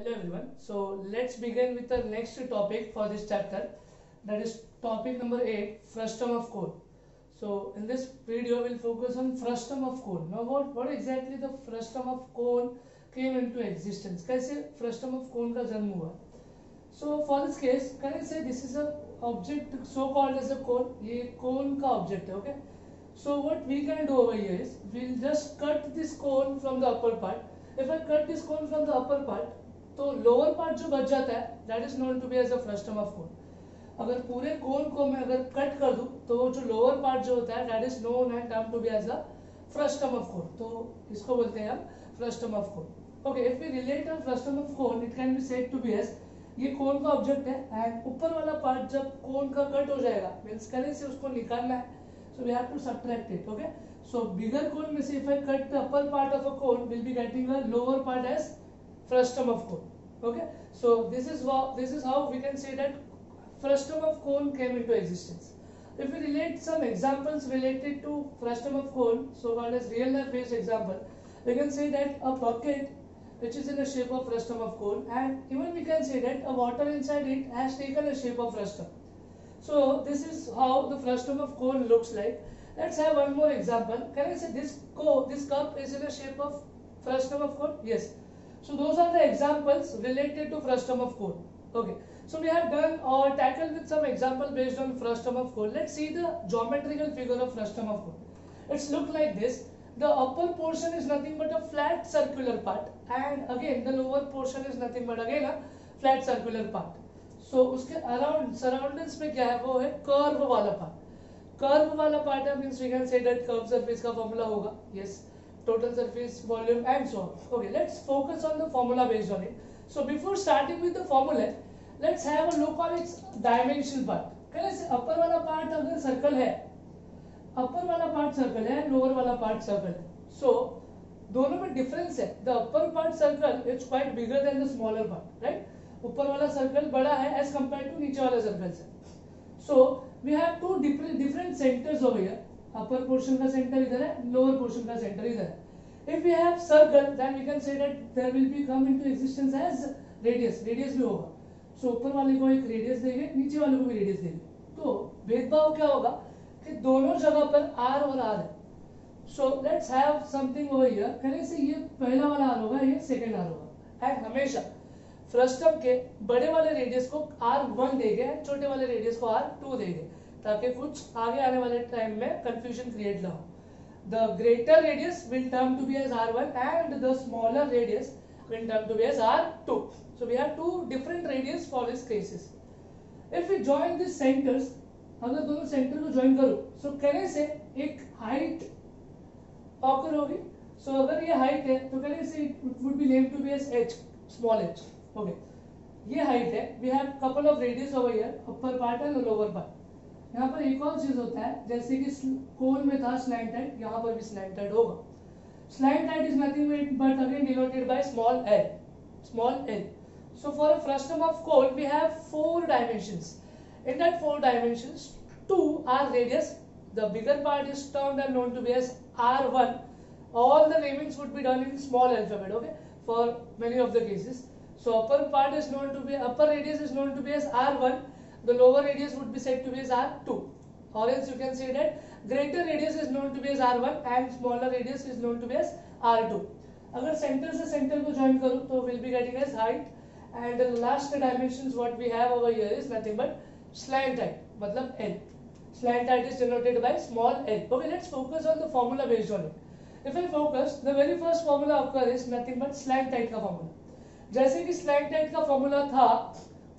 Hello everyone. So let's begin with the next topic for this chapter. That is topic number 8, frustum of cone. So in this video we'll focus on frustum of cone. Now what exactly the frustum of cone came into existence? कैसे frustum of cone का जन्म हुआ? So for this case, can I say this is a object so called as a cone? ये cone का object है, okay? So what we can do over here is we'll just cut this cone from the upper part. If I cut this cone from the upper part, तो lower part जो बच जाता है that is known to be as a frustum of cone. अगर पूरे कोन को मैं अगर कट कर दूं तो वो जो लोअर पार्ट जो होता है that is known and term to be as a frustum of cone. तो इसको बोलते हैं हम frustum of cone. Okay, if we relate a frustum of cone it can be said to be as ये cone का object है and ऊपर वाला पार्ट जब कोन का कट हो जाएगा मींस करें से उसको निकालना है, so we have to subtract it. Okay, so bigger cone में से if I cut the upper part of a cone will be getting a lower part as frustum of cone. Okay, so this is how we can say that frustum of cone came into existence. If we relate some examples related to frustum of cone, so called as real life based example, we can say that a bucket which is in the shape of frustum of cone, and even we can say that a water inside it has taken a shape of frustum. So this is how the frustum of cone looks like. Let's have one more example. Can I say this cup is in the shape of frustum of cone? Yes. So those are the examples related to frustum of cone. Okay, so we have done or tackled with some example based on frustum of cone. Let's see the geometrical figure of frustum of cone. It's look like this. The upper portion is nothing but a flat circular part, and again the lower portion is nothing but again a flat circular part. So उसके around surroundings में क्या है, वो है curve वाला part. Curve वाला part है means we can say that curve surface का formula होगा. Yes. Total surface volume and so on. Okay, let's focus on the formula based on it. So before starting with the formula, let's have a look on its dimension part. Can I say upper वाला part अगर circle है, upper वाला part circle है, lower वाला part circle है. So दोनों में difference है. The upper part circle is quite bigger than the smaller part, right? ऊपर वाला circle बड़ा है as compared to नीचे वाला circle से. So we have two different centers over here. Upper portion का सेंटर इधर है, लोअर पोर्शन का सेंटर इधर है. If we have circle then we can say that there will be come into existence as radius. Radius भी होगा. सो ऊपर वाले को एक रेडियस देंगे, नीचे वाले को भी रेडियस देंगे. तो भेदभाव क्या होगा कि दोनों जगह पर आर और आर है. So let's have something over here. कहने से ये पहला वाला आर होगा, ये सेकंड आर होगा. एंड हमेशा फ्रस्टम के बड़े वाले रेडियस को R1 देंगे, छोटे वाले रेडियस को R2 देंगे, ताकि कुछ आगे आने वाले टाइम में कंफ्यूजन क्रिएट ना हो. The greater radius will term to be as R1 and the smaller radius will term to be as R2. So we have two different radius for this cases. If we join this centers, अगर दोनों centre को join करो सो कहने से एक height occur होगी. सो अगर ये हाइट है तो कहने से it would be name to be as h, small h. Okay, ये हाइट है. We have couple of radius over here, upper part and lower part. यहाँ पर एक और चीज होता है, जैसे कि कोन में था स्लैंटेड, यहाँ पर भी स्लैंटेड होगा. Slanted is nothing but again denoted by small l. Small l. So for a frustum of cone we have 4 dimensions. In that 4 dimensions, 2 are radius. The bigger part is termed and known to be as R1. All the namings would be done in small alphabet. Okay, for many of the cases. So upper part is known to be, upper radius is known to be as R1. The lower radius would be said to be as R2, or else you can say that greater radius is known to be as R1 and smaller radius is known to be as R2. अगर centre से centre को join करूं तो we'll be getting as height, and the last dimensions what we have over here is nothing but slant height, मतलब L. Slant height is denoted by small l. Okay, let's focus on the formula based on it. If I focus, the very first formula occur is nothing but slant height का formula. जैसे कि slant height का formula था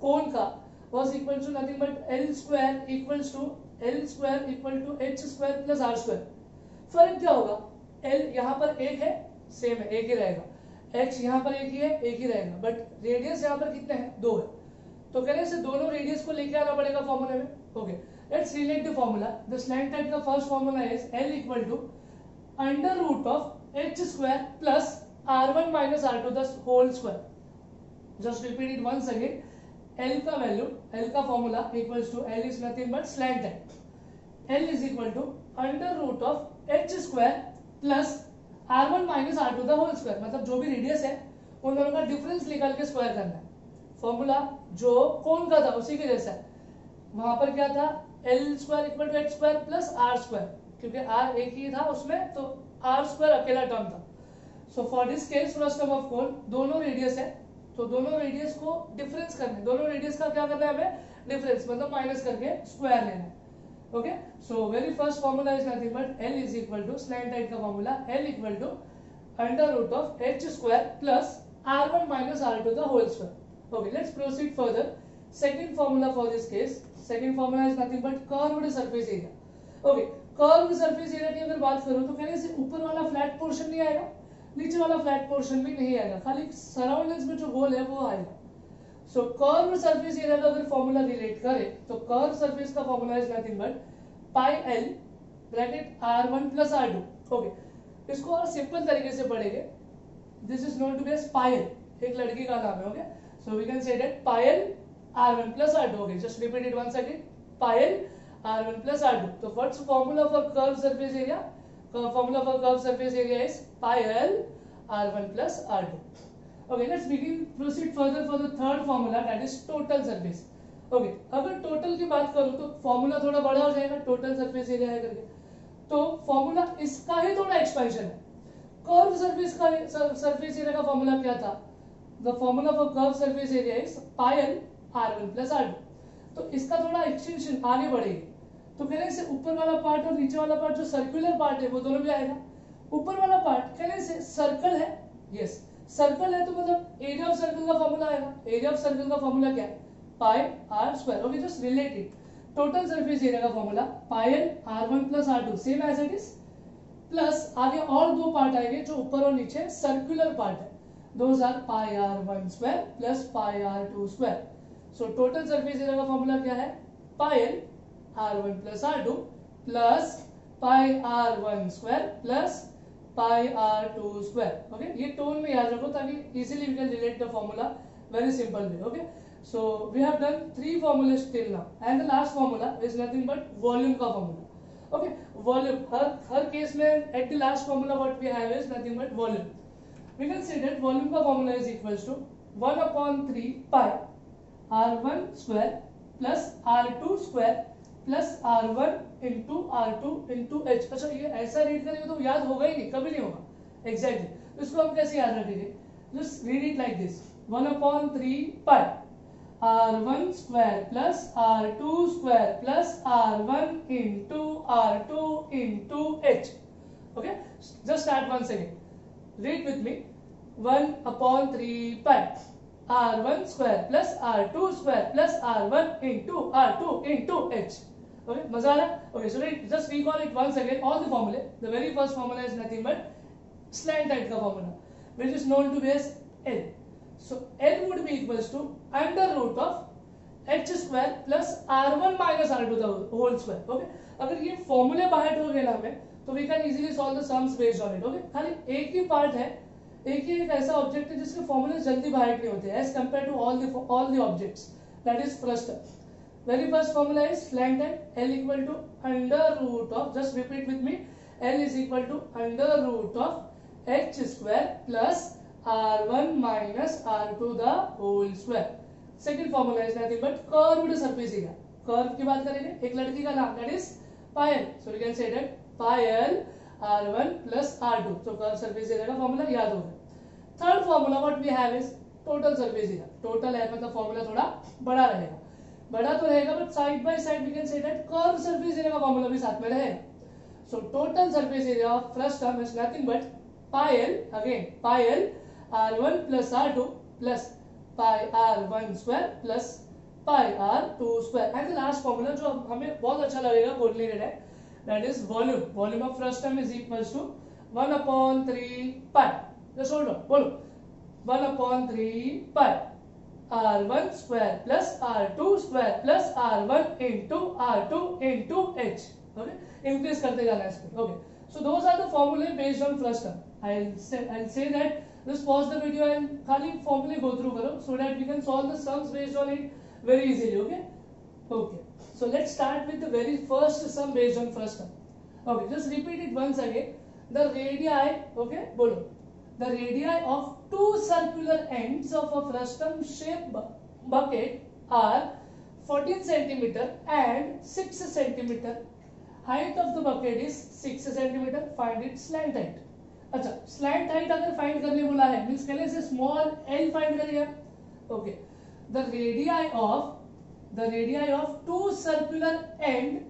कोन का was equal to nothing but L square equals to H square plus R square. फर्क क्या होगा? L यहाँ पर एक है, सेम है, एक ही रहेगा. H यहाँ पर एक ही है, एक ही रहेगा. बट रेडियस यहाँ पर कितने हैं? 2 है. तो कहने से दोनों रेडियस को लेके आना पड़ेगा फॉर्मूले में. Okay, let's relate the formula. The slant type का first formula is L equal to under root of H square plus R1 minus R2 the whole square. Just repeat it once again. L का value, L का formula equals to L is nothing but slant type. L is equal to under root of H square plus R1 minus R2 the whole square. मतलब जो भी radius है उन दोनों का difference निकाल के स्क्वायर करना है। फॉर्मूला जो कोन का था उसी के जैसा है। वहां पर क्या था, L square equal to X square plus R square, क्योंकि आर एक ही था उसमें, तो आर स्क्वायर अकेला टर्म था। So for this case first term of cone, दोनों रेडियस है, तो दोनों रेडियस को डिफरेंस करना है, दोनों रेडियस का क्या करना है हमें, डिफरेंस मतलब माइनस करके स्क्वायर लेना है। Okay, so very first formula is nothing but L is equal to slant type का formula, L equal to under root of H square plus r1 minus r2 the whole square. Okay, let's proceed further. Second formula for this case, second formula is nothing but curved surface area. Okay, curved surface area की अगर बात करूं तो कहने से ऊपर वाला flat portion नहीं आएगा, नीचे वाला फ्लैट पोर्शन भी नहीं आएगा, खाली सराउंडिंग्स में जो गोल है वो आएगा। सो कर्व्ड सरफेस एरिया का अगर फॉर्मूला रिलेट करें तो कर्व सरफेस का formula is nothing but pi L bracket r1 plus r2। Okay, इसको और सिंपल तरीके से पढ़ेंगे, this is known to be as Payal, एक लड़की का नाम है। Okay, so we can say that Payal r1 plus r2। Okay, just repeat it once again, Payal r1 plus r2। तो what's formula for curve surface area, formula for curve surface area is Payal r1 plus r2। okay, let's begin proceed further for the third formula, that is total surface। okay, अगर total की बात करूं तो formula थोड़ा बड़ा हो जाएगा, total surface area है करके, तो फॉर्मूला इसका ही थोड़ा एक्सपेंशन है। कर्व सरफेस का सरफेस एरिया का फॉर्मूला क्या था, the formula for curve surface area is Payal r1 plus r2। तो इसका थोड़ा एक्सटेंशन आगे बढ़ेगी, तो कहने से ऊपर वाला पार्ट और नीचे वाला पार्ट जो सर्कुलर पार्ट है वो दोनों भी आएगा। ऊपर वाला पार्ट कहने से सर्कल है, यस सर्कल है, तो मतलब एरिया ऑफ सर्कल का फॉर्मूला आएगा। एरिया ऑफ सर्कल का फॉर्मूला क्या है, pi R square. Okay, just related total surface area का formula Payal r1 plus r2 same as it is, plus आगे और दो पार्ट आएंगे जो ऊपर और नीचे सर्कुलर पार्ट है, those are pi r1 square plus pi r2 square. So total surface area का फॉर्मूला क्या है, Payal r1 plus r2 plus pi r1 square plus pi r2 square. Okay, ये टोन में याद रखो ताकि easily we can relate the formula very simple way. Okay, so we have done 3 formulas till now and the last formula is nothing but volume का formula. Okay, volume हर case में at the last formula what we have is nothing but volume. We can say that volume का formula is equals to 1/3 pi r1 square plus r2 square plus r1 into r2 into h। अच्छा, ये ऐसा read करेंगे तो याद होगा ही नहीं, कभी नहीं होगा एग्जैक्टली। इसको हम कैसे याद रखेंगे, just read it like this, 1/3 pi r1 square plus r2 square plus r1 into r2 into h। Okay, just start once again, read with me, 1/3 pi r1 square plus r2 square plus r1 into r2 into h। okay, मजा आ रहा है। okay, so just recall it once again all the formula। the very first formula is nothing but slant type का formula which is known to be as L। so L would be equals to under root of h square plus r1 minus r2 the whole square। okay, अगर ये फॉर्मूले बाहर हो गए ना हमें तो we can easily solve the sums based on it। okay, खाली एक ही पार्ट है, एक ही एक ऐसा ऑब्जेक्ट है जिसके फॉर्मूले जल्दी बाहर नहीं होते as compare to all the objects, that is first. very first formula is slant type, L equal to under root of, just repeat with me, L is equal to under root of h square plus r1 minus r2 the whole square। second formula is nothing but curved surface area। curve की बात करेंगे, एक लड़की का नाम, that is Payal, so we can say that Payal r1 plus r2। so curved surface area का formula याद होगा। third formula what we have is total surface area। total है मतलब फॉर्मूला थोड़ा बड़ा रहेगा, बड़ा तो रहेगा but side by side we can say that curve surface area का फॉर्मूला भी साथ में रहेगा। So total surface area of first term is nothing but pi l, again Payal r1 plus r2 plus pi r1 square plus pi r2 square. And the last formula जो हमें बहुत अच्छा लगेगा कोरिलेटेड है, that is volume. Volume of first term is equals to 1/3 pi, just hold on, बोलो 1/3 pi r1 square plus r2 square plus r1 into r2 into h। okay, increase करते जाना है इसमें। okay, so those are the formulae based on first term। I'll say that just pause the video and खाली formulae go through करो so that we can solve the sums based on it very easily। okay, okay, so let's start with the very first sum based on first term। okay, just repeat it once again, the radii, okay, बोलो, the radii of two circular ends of a frustum shaped bucket are 14 centimeter and 6 centimeter. Height of the bucket is 6 centimeter. Find its slant height. अच्छा, slant height अगर find करने बोला है means पहले से small L find करेगा. Okay, the radii of two circular end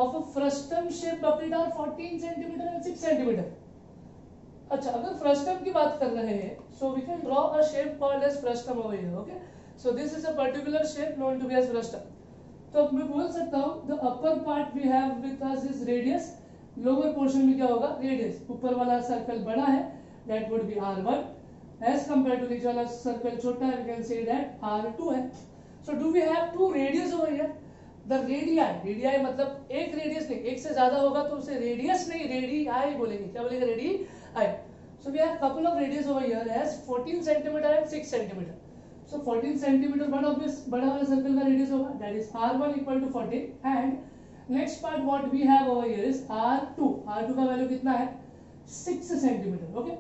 of a frustum shape bucket are 14 centimetre and 6 centimetre. अच्छा, अगर फ्रस्टम की बात कर रहे हैं so we can draw a shape called as frustum over here. Okay, so this is a particular shape known to be as frustum. तो मैं बोल सकता हूं the upper part we have with us is radius, lower portion में क्या होगा radius. ऊपर वाला सर्कल बड़ा है that would be r1 as compare to नीचे वाला सर्कल छोटा है we can say that r2 है. So do we have two radius over here. The radii मतलब एक रेडियस नहीं, एक से ज्यादा होगा तो उसे रेडियस नहीं रेडियाई बोलेंगे. क्या बोलेंगे? Radii. So we have couple of radius over here as 14 centimetre and 6 centimetre. So 14 centimetre बड़ा वाला सर्कल का रेडियस होगा that is r1 equal to 14 and next part what we have over here is r2 का value कितना है 6 centimetre. Okay,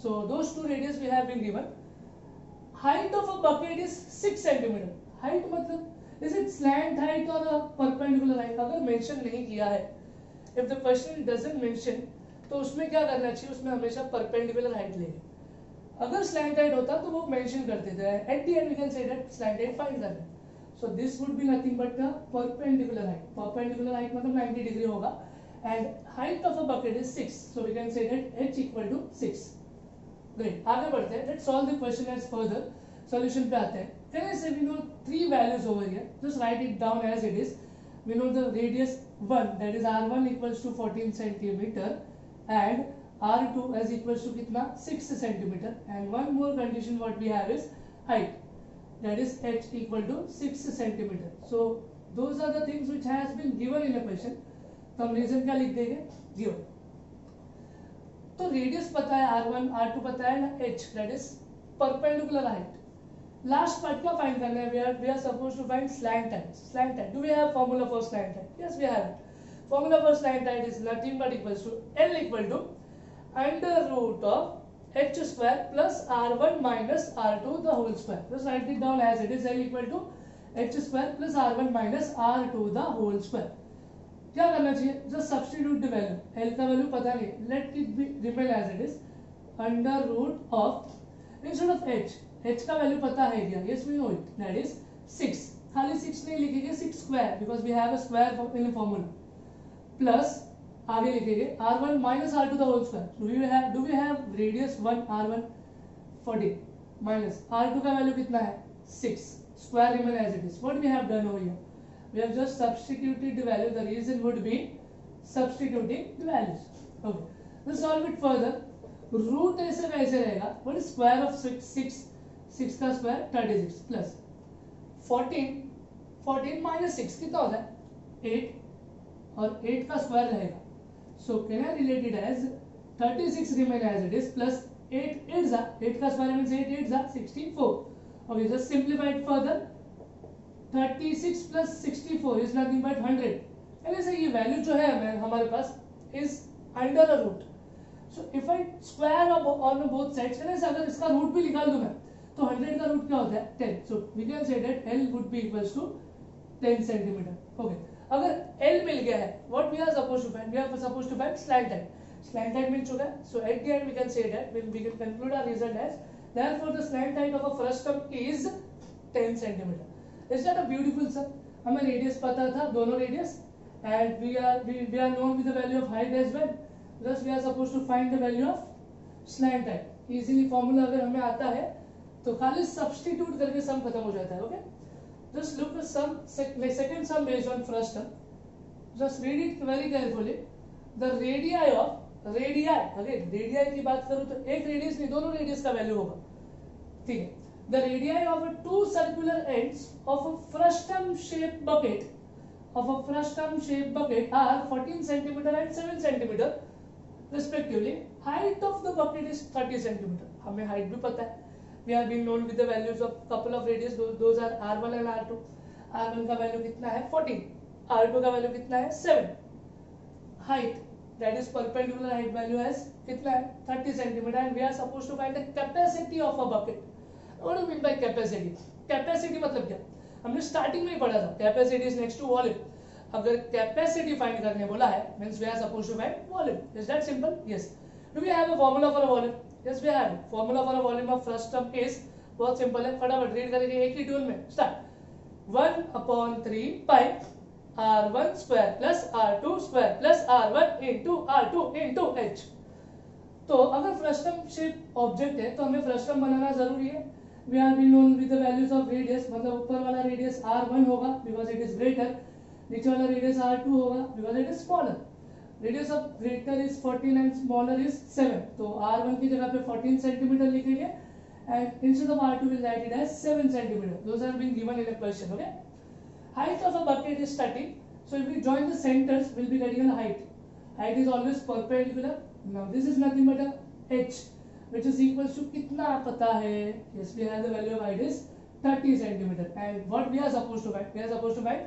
so those two radius we have been given. Height of a bucket is 6 centimetre. Height मतलब is it slant height और perpendicular height. अगर mention नहीं किया है, if the question doesn't mention, तो उसमें क्या करना चाहिए, उसमें हमेशा परपेंडिकुलर हाइट लेंगे. अगर स्लैंट हाइट होता तो वो मेंशन करते थे. At the end we can say that slant height find करना है. So this would be nothing but the perpendicular height. Perpendicular height मतलब 90 डिग्री होगा and height of a bucket is 6. So we can say that h equal to 6. Great. आगे बढ़ते हैं. Let's solve the question as further. Solution पे आते हैं. Can I say we know three values over here. Just write it down as it is. We know the radius 1 that is r1 equals to 14 centimeter and r2 as equals to कितना 6 centimeter and one more condition what we have is height. That is h equal to 6 centimeter. So those are the things which has been given in a question. तो हम reason क्या लिख देंगे? given. तो radius पता है r1 r2 पता है ना h that is perpendicular height. Last part क्या फाइंड करना है? we are supposed to find slant height. Slant height. Do we have formula for slant height? Yes, we have it. Formula for slant height is nothing but equals to L equal to under root of h square plus r1 minus r2 the whole square. Just write it down as it is. L equal to h square plus r1 minus r2 the whole square. क्या करना चाहिए? Just substitute the value. L का value पता नहीं, let it be remain as it is under root of instead of h का value पता है क्या? Yes, we know it. That is 6. खाली 6 नहीं लिखेंगे, 6 square because we have a square in the formula. Plus आगे लिखेंगे r1 minus r2 the whole square. Do we have radius 1 r1 14 minus r2 का वैल्यू कितना है 6. Square remain as it is. What we have done over here? We have just substituted the value. The reason would be substituting the values. Okay. Let's solve it further. Root ऐसे कैसे रहेगा? What is square of 6? 6 का square 36 plus 14 minus 6 कितना होता है 8 और 8 का square रहेगा. So can I relate it as 36 remain as it is plus 8 8 का square means 8 8 64. Okay, just simplify it further. 36 plus 64 is nothing but 100. पहले से ये वैल्यू जो है हमारे पास is under a root. So if I square on both sides, पहले से अगर इसका रूट भी निकाल दूं मैं तो 100 का रूट क्या होता है 10. So we can say that L would be equals to 10 centimeter. Okay. अगर L मिल गया है what we are supposed to find? We are supposed to find slant height. Slant height मिल चुका है. So at the end we can say that we can conclude our result as therefore the slant height of a frustum is 10 centimeter. Is that a beautiful sir? हमें radius पता था दोनों radius and we are known with the value of height as well. Thus we are supposed to find the value of slant height. Easily formula अगर हमें आता है तो खाली substitute करके सम खत्म हो जाता है. Okay? Just look at some second sum based on frustum. Just read it very carefully. The radii again radii की बात करूँ तो एक रेडियस नहीं दोनों रेडियस का वैल्यू होगा. ठीक है. The radii of a two circular ends of a frustum shaped bucket are 14 centimeter and 7 centimeter respectively. Height of the bucket is 30 centimeter. हमें height भी पता है. We have been known with the values of couple of radius. Those are r1 and r2. r1 का value कितना है 14, r2 का value कितना है 7. Height that is perpendicular height value as कितना है 30 centimeter and we are supposed to find the capacity of a bucket. What do you mean by capacity? Capacity मतलब क्या? हमने स्टार्टिंग में ही पढ़ा था capacity is next to volume. अगर capacity find करने बोला है means we are supposed to find volume. Is that simple? Yes. Do we have a formula for a volume? Yes, we have. Formula for a volume of first term is बहुत simple है, फटाफट read करेंगे एक ही tune में. Start 1/3 pi r1 square plus r2 square plus r1 into r2 into h. तो अगर frustum shape object है तो हमें फ्रस्टम बनाना जरूरी है. We are been known with the values of radius, मतलब ऊपर वाला रेडियस r1 होगा बिकॉज इट इज ग्रेटर, नीचे वाला रेडियस r2 होगा because it is smaller. Radius of greater is 14 and smaller is 7. तो r1 की जगह पे 14 सेंटीमीटर लिखेंगे and instead of r2 we'll write it as 7 centimeter. Those are being given in a question. Okay, height of a bucket is 30, so if we join the centers we'll be getting a height. Height is always perpendicular. Now this is nothing but a h which is equals to कितना पता है? Yes, we have the value of height is 30 centimeter and what we are supposed to find? We are supposed to find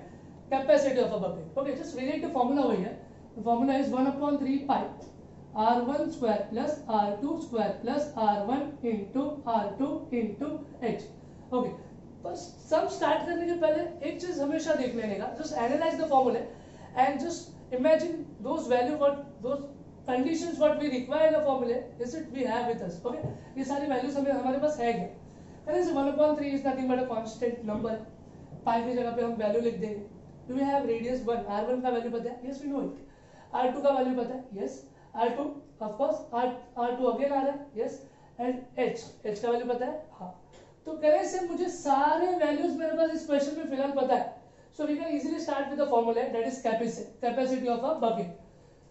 capacity of a bucket. Okay, just relate the formula over here. The formula is 1/3 pi r1 square plus r2 square plus r1 into r2 into h. Okay, बस सम start करने के पहले एक चीज हमेशा देख लेने का, just analyse the formula and just imagine those value what those conditions what we require in the formula is it we have with us. Okay, ये सारी वैल्यूज हमारे पास है क्या? कहने से 1/3 is nothing but a constant number. Pi की जगह पे हम वैल्यू लिख देंगे. Do we have radius 1, r1 का वैल्यू पता है? Yes we know it. r2 का वैल्यू पता है? Yes. r2 of course r2 again आ रहा है. yes, and h का वैल्यू पता है? हाँ. तो कहने से मुझे सारे वैल्यूज मेरे पास इस क्वेश्चन में फिलहाल पता है. so we can easily start with the formula that is capacity of a bucket.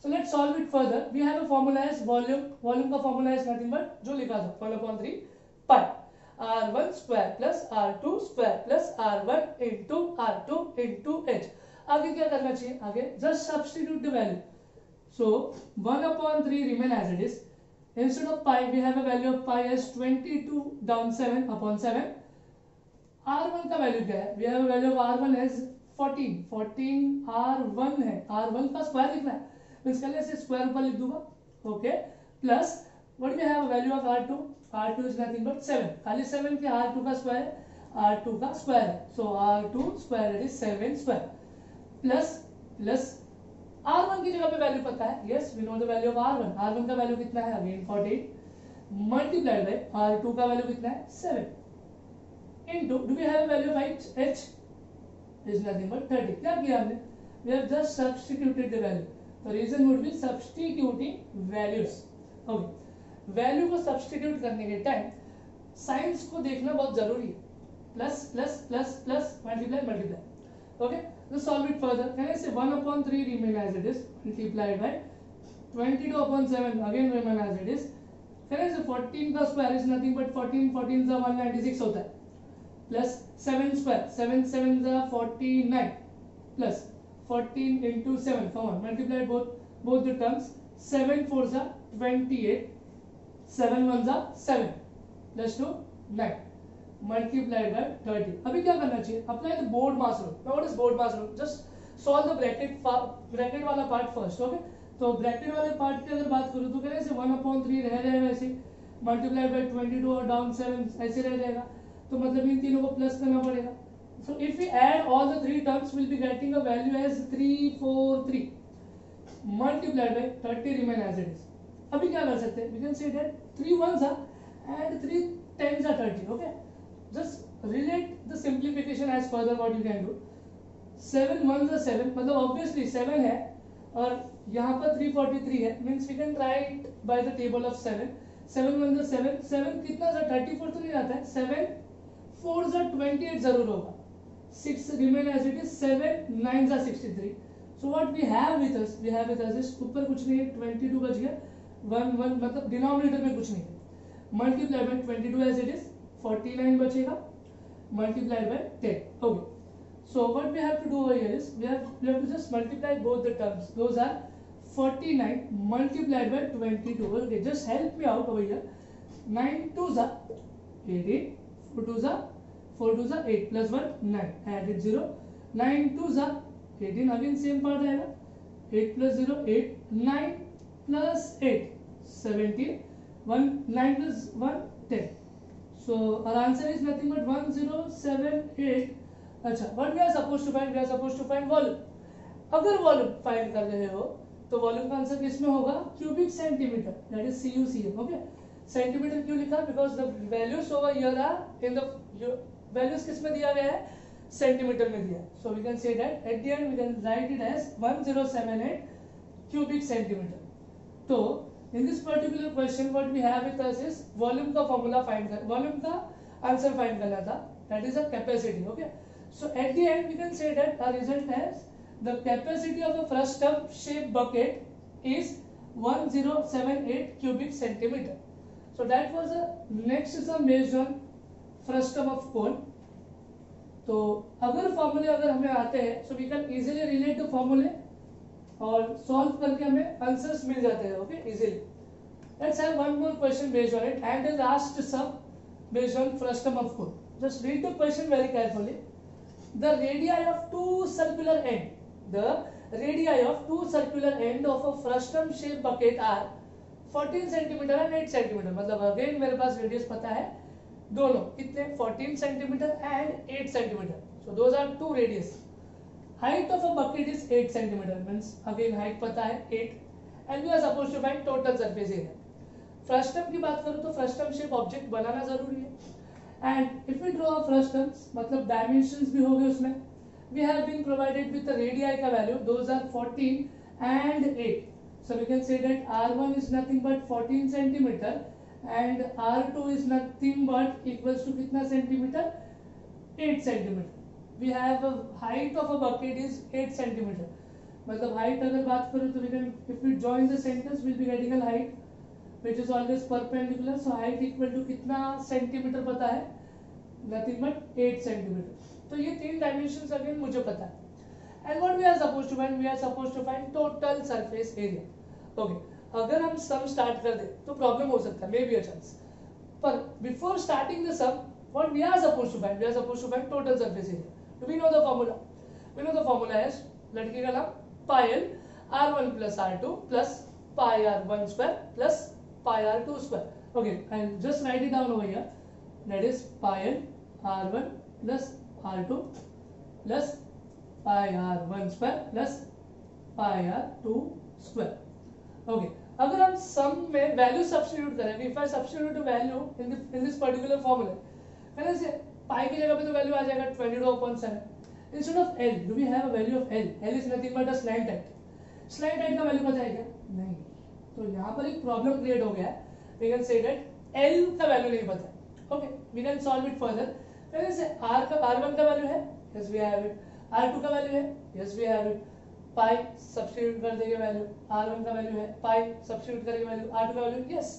so let's solve it further. We have a formula as volume का formula is nothing but जो लिखा था 1/3 pi r1 square plus r2 square plus r1 into r2 into h. आगे क्या करना चाहिए? आगे just substitute the value. So 1/3 remain as it is. Instead of pi, we have a value of pi as 22 down 7/7. R1 का value क्या है? We have a value of R1 as 14. 14 R1 है. R1 का square लिखना है. Means पहले से square ऊपर लिख दूंगा. Okay, plus what we have a value of R2. R2 is nothing but 7. खाली 7 के R2 का स्क्वायर है. R2 का स्क्वायर है. So R2 square it is 7 square. Plus R1 की जगह पे वैल्यू पता है. yes, we know the value of R1. R1 का वैल्यू कितना है? अगेन 14 मल्टीप्लाइड बाय R2 का वैल्यू कितना है? 7 into do we have a value of h is nothing but 30. क्या किया हमने? we have just substituted the value. the reason would be substituting values. okay, value को substitute करने के time science को देखना बहुत जरूरी है. Plus plus plus plus multiply. okay, let's solve it further. Can I say 1/3 remain as it is multiplied by 22/7 again remain as it is. Can I say 14 का square is nothing but 14 का 196 होता है. Plus 7 square 7 का 49 plus 14 into 7. Come on, multiply both the terms. 7 4 का 28. 7 1 का 7 plus 2 9. Multiplied by 30. अभी क्या करना चाहिए? Apply the board mass rule. Now what is board mass rule? Just solve the bracket वाला part first. Okay? तो bracket वाले part की अगर बात करूँ तो क्या ऐसे 1/3 रह जाएगा ऐसे, multiplied by 22 और down 7 ऐसे रह जाएगा. तो मतलब इन तीनों को प्लस करना पड़ेगा. So if we add all the three terms, we'll be getting a value as 343 multiplied by 30 remain as it is. अभी क्या कर सकते हैं? We can say that 3 1s are and 3 10s are 30. Okay? Just relate the simplification as further what you can do. 7 1s are 7, मतलब obviously 7 है और यहाँ पर 343 है. Means we can write by the table of 7. 7 1s are 7. 7 कितना सा 34 तो नहीं आता है. 7 4s are 28 जरूर होगा. 6 remain as it is. 7 9s are 63. So what we have with us? We have with us is ऊपर कुछ नहीं है. 22 बच गया. 1 1 मतलब डिनोमिनेटर में कुछ नहीं है. Multiply by 22 as it is. 49 बचेगा multiplied by 10. Okay, so what we have to do over here is we have to just multiply both the terms. Those are 49 multiplied by 22. Okay, just help me out over here. 9 2s are 18, 4 2s are 8 plus 1 9. Added 0. 9 2s are 18. Again same part आएगा. 8 plus 0 8. 9 plus 8, 17. 9 plus 1, 10. So our answer is nothing but 1078. अच्छा, what we are supposed to find? We are supposed to find volume. अगर volume find कर रहे हो तो volume का answer किसमें होगा? Cubic centimetre, that is CUCM. Okay, centimetre क्यों लिखा? Because the values over here are in the values किसमें दिया गया है? सेंटीमीटर में दिया है. So we can say that at the end we can write it as 1078 cubic centimetre. तो in this particular question what we have with us is volume का formula find कर, वॉल्यूम का आंसर फाइंड करना था, that is a capacity. Okay, so at the end we can say that our result has the capacity of a frustum shaped bucket is 1078 cubic centimeter. So that was the next sum based on frustum of coal. तो अगर फॉर्मूले अगर हमें आते हैं so we can easily relate the formula और solve करके हमें आंसर्स मिल जाते हैं. Okay, easily. Let's have one more question based on it and the last sum based on frustum of coal. Just read the question very carefully. The radii of two circular end. The radii of two circular end of a frustum shaped bucket are 14 centimeter and 8 centimeter. मतलब again मेरे पास radius पता है दोनों कितने, 14 centimeter and 8 centimeter. So those are two radius. Height of a bucket is 8 centimeter. Means again height पता है 8 and we are supposed to find total surface area. Frustum की बात करूँ तो फ्रस्टम शेप ऑब्जेक्ट बनाना जरूरी है and if we draw a frustums मतलब dimensions भी हो गए उसमें. We have been provided with the radii का value, those are 14 and 8. So we can say that R1 is nothing but 14 centimeter and R2 is nothing but equals to कितना centimeter? 8 centimeter. We have a height of a bucket is 8 centimeter. मतलब height अगर बात करूँ तो we can, if we join the sentence we'll be getting a height which is always perpendicular. So height equal to कितना centimeter पता है? Nothing but 8 centimeter. तो ये तीन डायमेंशंस अगेन मुझे पता है. And what we are supposed to find? We are supposed to find total surface area. Okay, अगर हम सम स्टार्ट कर दे तो प्रॉब्लम हो सकता है, मे बी अ चांस. पर before starting the sum what we are supposed to find? We are supposed to find total surface area. Do we know the formula? We know the formula is, लड़के का नाम पायल R1 plus R2 plus pi R1 square plus pi R2 square. Okay, I'll just write it down over here. That is Payal R1 plus R2 plus pi R1 square plus pi R2 square. Okay, अगर हम सम में value substitute करें, if I substitute the value in this particular formula, पहले से pi की जगह पे तो वैल्यू आ जाएगा 22/7. Instead of L, do we have a value of L? L is nothing but a slant height. Slant height का value पता है क्या? नहीं. तो यहाँ पर एक प्रॉब्लम क्रिएट हो गया है. We can say that L का वैल्यू नहीं पता है. Okay, we can solve it further. पहले से R1 का वैल्यू है, yes we have it. R2 का वैल्यू है, yes we have it. Pi substitute कर देंगे वैल्यू, R1 का वैल्यू है, पाई सब्स्टिट्यूट करेंगे वैल्यू, R2 का वैल्यू, yes.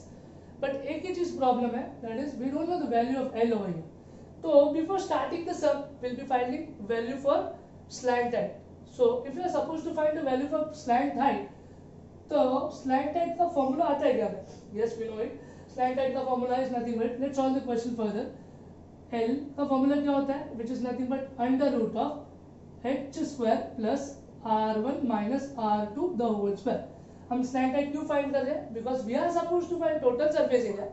बट एक ही चीज प्रॉब्लम है, that is we don't know the value of L over here. तो before starting the sum, we'll be finding value for slant height. So if you are supposed to find the value for slant height, तो slant height का formula आता है क्या? Yes we know it. Slant height का formula is nothing but, let's solve the question further. L का formula क्या होता है? Which is nothing but under root of h square plus R1 minus R2 the whole square. हम slant height क्यों find कर रहे हैं? Because we are supposed to find total surface area,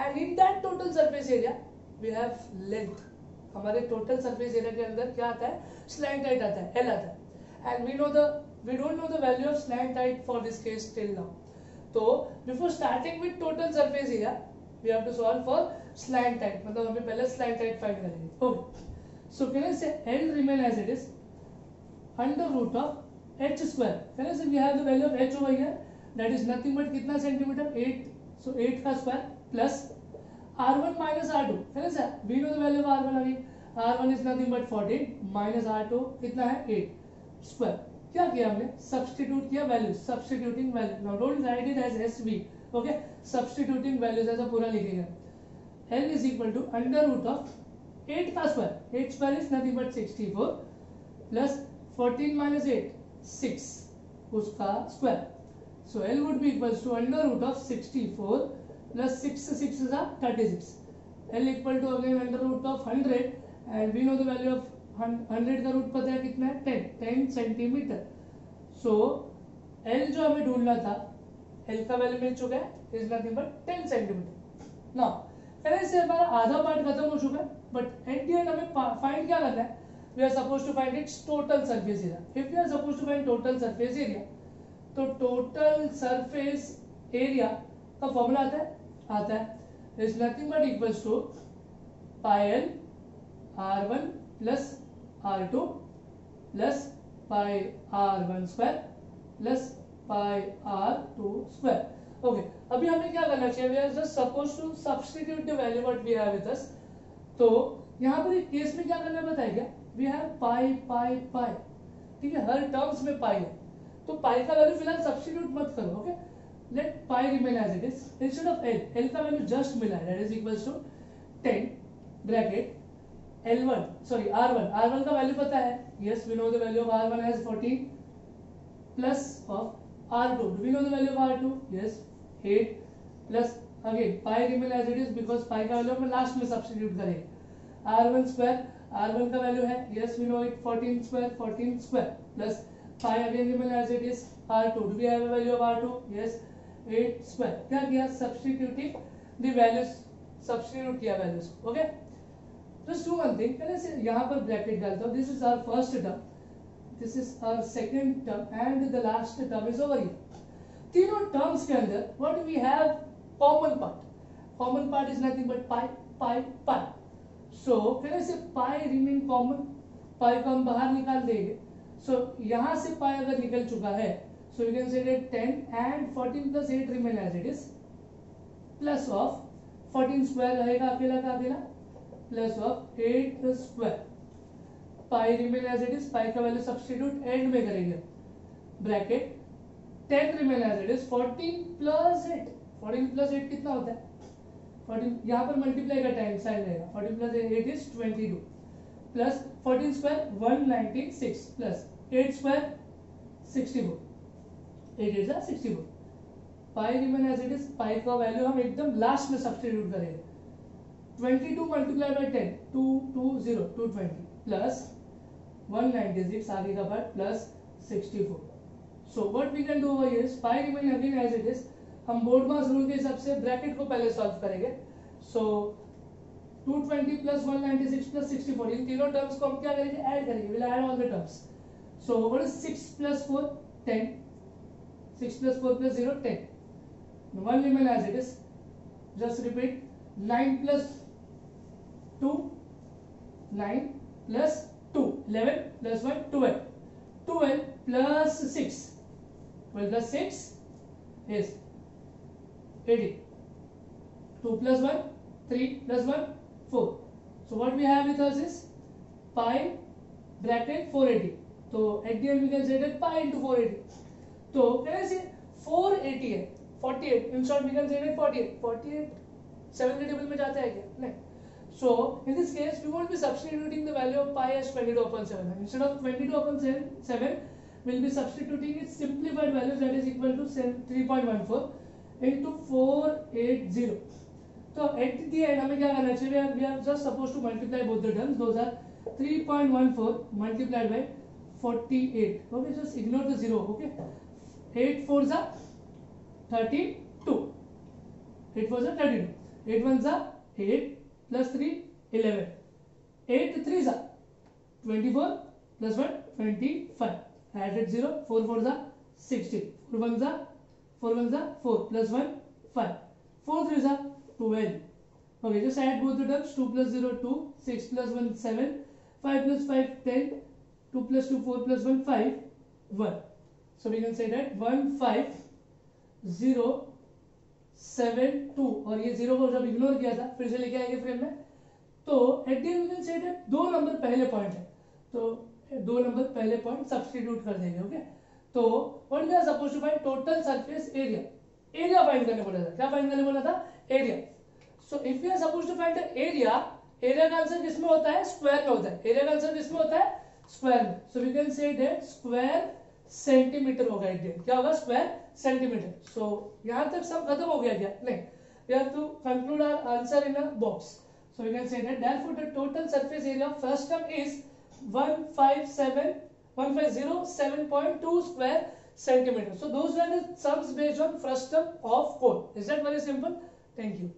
and in that total surface area we have length. हमारे total surface area के अंदर क्या आता है? Slant height आता है, L आता है. And we don't know the value of slant height for this case till now. तो before starting with total surface area, we have to solve for slant height. मतलब हमें पहले slant height फाइंड करेंगे. Okay. So can I say L remain as it is under root of h square. Can I say we have the value of h over here, that is nothing but कितना centimetre? 8. So 8 का square plus R1 minus R2. Can I say we know the value of R1 again. R1 is nothing but 14 minus R2 कितना है? 8 square. क्या किया हमने? Substitute किया value, substituting value. Now don't write it as SV. Okay, substituting values ऐसा पूरा लिखेगा. L is equal to under root of 8 का square. 8 square is nothing but 64 plus 14 minus 8 6 उसका square. So L would be equals to under root of 64 plus 6 is 36. L equal to again under root of 100 and we know the value of 100 का root पता है कितना है? 10 centimetre. So L जो हमें ढूंढना था, L का वैल्यू मिल चुका है, is nothing but 10 centimetre. Now पहले से हमारा आधा पार्ट खत्म हो चुका है, बट एट द एंड हमें फाइंड क्या करना है? We are suppose to find its total surface area. If we are suppose to find total surface area, तो टोटल सरफेस एरिया का फॉर्मूला आता है is nothing but equals to pi L r1 plus r2 plus pi r1 square plus pi r2 square. Okay, अभी हमें क्या करना चाहिए? We are just suppose to substitute the value what we have with us. तो यहाँ पर एक case में क्या करना बताया क्या? वी हैव पाई पाई पाई, ठीक है, हर टर्म्स में पाई है, तो पाई का वैल्यू फिलहाल सब्स्टिट्यूट मत करो। Okay, let pi remain as it is instead of L. L का वैल्यू जस्ट मिला है, that is equals to 10 bracket L1 sorry R1 का वैल्यू पता है, yes we know the value of R1 as 14 plus of R2, do we know the value of R2? yes 8 plus again pi remain as it is because pi का value हम last में substitute करेंगे। R1 square, R1 का value है, yes we know it 14 square plus pi again remain as it is R2, do we have a value of R2? yes 8 square. क्या किया? Substituting the values, substitute किया values. Okay, just do one thing, पहले से यहाँ पर bracket डालता हूँ, this is our first term, this is our second term and the last term is over here। तीनों टर्म्स के अंदर what we have common part is nothing but pi। so पहले से pi remain common, pi को हम बाहर निकाल देंगे। so यहाँ से pi अगर निकल चुका है, so we can say that 10 and 14 plus 8 remain as it is plus of 14 square रहेगा अकेला का अकेला plus of 8 square, pi remain as it is, pi का वैल्यू सब्स्टिट्यूट एंड में करेंगे, bracket 10 remain as it is 14 plus 8 कितना होता है? 14 यहाँ पर मल्टीप्लाई का टाइम साइन रहेगा, 14 plus 8 is 22 plus 14 square 196 plus 8 square 64, 8 is 64। Pi remain as it is, pi का वैल्यू हम एकदम लास्ट में सब्स्टिट्यूट करेंगे, 22 multiplied by 10 220 plus 196 आगे का part plus 64। so what we can do over here is pi remain again as it is, हम board मास rule के हिसाब से ब्रैकेट को पहले सॉल्व करेंगे। so 220 plus 196 plus 64, इन तीनों टर्म्स को हम क्या करेंगे? ऐड करेंगे, we'll add all the terms। so what is 6 plus 4 10, 6 plus 4 plus 0 10, 1 remain as it is, just repeat 9 plus 2 9 plus 2 11 plus 1 12 12 plus 6 12 plus 6 is 18, 2 plus 1 3 plus 1 4। so what we have with us is pi bracket 480, तो at the end we can say that pi into 480, तो कैसे 480 है 48, in short we can say that 48 7 के table में जाता है क्या? नहीं। so in this case we won't be substituting the value of pi as 22/7, instead of 22/7 we'll be substituting its simplified values, that is equal to 3.14 into 480। तो at the end हमें क्या करना चाहिए? we are just supposed to multiply both the terms, those are 3.14 multiplied by 48। okay, just ignore the zero। okay, 8 4s are 32, 8 4s are 32, 8 1s are 8 plus 3 11, 8 3s are 24 plus 1 25, added 0 4 4s are 16, 4 1s are 4 plus 1 5, 4 3s are 12। okay, just add both the terms, 2 plus 0 2, 6 plus 1 7, 5 plus 5 10, 2 plus 2 4 plus 1 5 1। so we can say that 1 5 0 7 2, और ये 0 को जब ignore किया था फिर से लेके आएंगे फ्रेम में, तो at the end we can say that 2 number पहले पॉइंट है, तो 2 नंबर पहले पॉइंट सब्स्टिट्यूट कर देंगे। ओके, तो what we are supposed to find? Total surface area, area find करने बोला था। क्या फाइंड करने बोला था? Area. So if we are supposed to find the area, area का आंसर किसमें होता है? स्क्वायर में होता है। एरिया का आंसर किसमें होता है? स्क्वायर में। So we can say that square centimetre होगा। एक क्या होगा? Square centimetre. सो यहां तक सब खत्म हो गया क्या? नहीं, we have to conclude our answer in a box. So we can say that therefore the total surface area of first term is 150.2 square centimeter. So those were the sums based on frustum of coal. Is that very simple? Thank you.